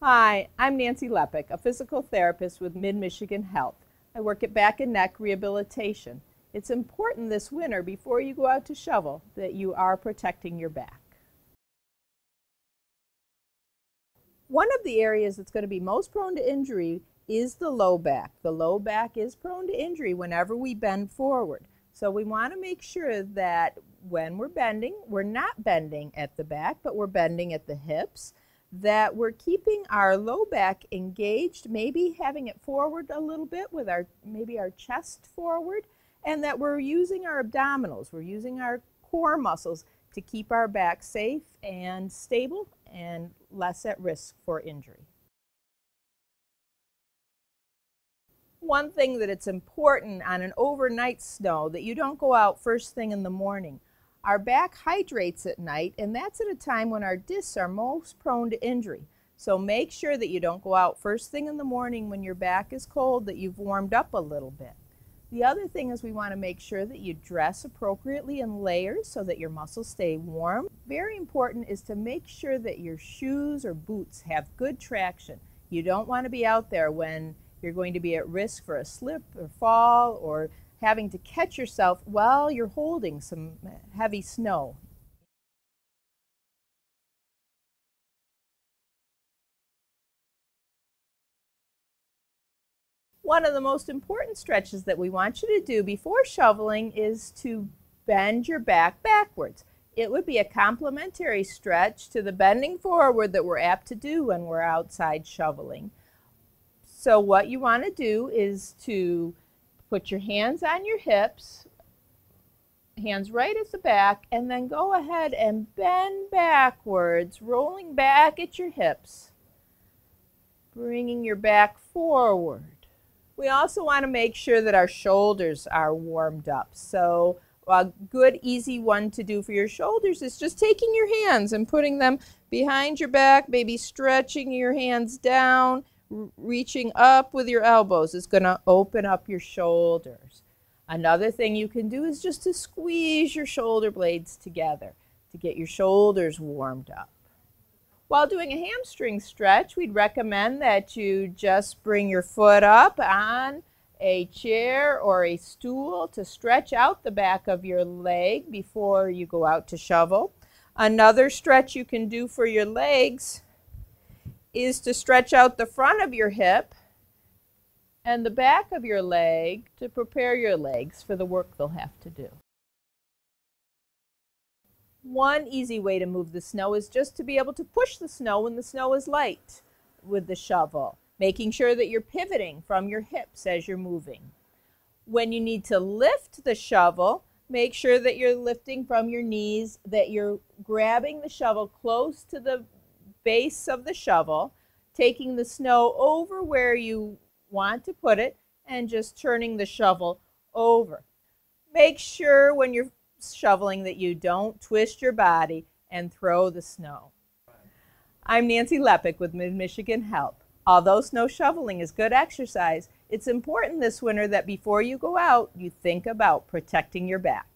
Hi, I'm Nancy Lepick, a physical therapist with Mid-Michigan Health. I work at back and neck rehabilitation. It's important this winter, before you go out to shovel, that you are protecting your back. One of the areas that's going to be most prone to injury is the low back. The low back is prone to injury whenever we bend forward. So we want to make sure that when we're bending, we're not bending at the back, but we're bending at the hips, that we're keeping our low back engaged, maybe having it forward a little bit with maybe our chest forward, and that we're using our abdominals, we're using our core muscles to keep our back safe and stable and less at risk for injury. One thing that it's important on an overnight snow, that you don't go out first thing in the morning. Our back hydrates at night, and that's at a time when our discs are most prone to injury. So make sure that you don't go out first thing in the morning when your back is cold, that you've warmed up a little bit. The other thing is we want to make sure that you dress appropriately in layers so that your muscles stay warm. Very important is to make sure that your shoes or boots have good traction. You don't want to be out there when you're going to be at risk for a slip or fall or having to catch yourself while you're holding some heavy snow. One of the most important stretches that we want you to do before shoveling is to bend your back backwards. It would be a complementary stretch to the bending forward that we're apt to do when we're outside shoveling. So what you want to do is to put your hands on your hips, hands right at the back, and then go ahead and bend backwards, rolling back at your hips, bringing your back forward. We also want to make sure that our shoulders are warmed up. So a good, easy one to do for your shoulders is just taking your hands and putting them behind your back, maybe stretching your hands down, reaching up with your elbows is going to open up your shoulders. Another thing you can do is just to squeeze your shoulder blades together to get your shoulders warmed up. While doing a hamstring stretch, we'd recommend that you just bring your foot up on a chair or a stool to stretch out the back of your leg before you go out to shovel. Another stretch you can do for your legs is to stretch out the front of your hip and the back of your leg to prepare your legs for the work they'll have to do. One easy way to move the snow is just to be able to push the snow when the snow is light with the shovel, making sure that you're pivoting from your hips as you're moving. When you need to lift the shovel, make sure that you're lifting from your knees, that you're grabbing the shovel close to the base of the shovel, taking the snow over where you want to put it, and just turning the shovel over. Make sure when you're shoveling that you don't twist your body and throw the snow. I'm Nancy Lepick with Mid-Michigan Health. Although snow shoveling is good exercise, it's important this winter that before you go out, you think about protecting your back.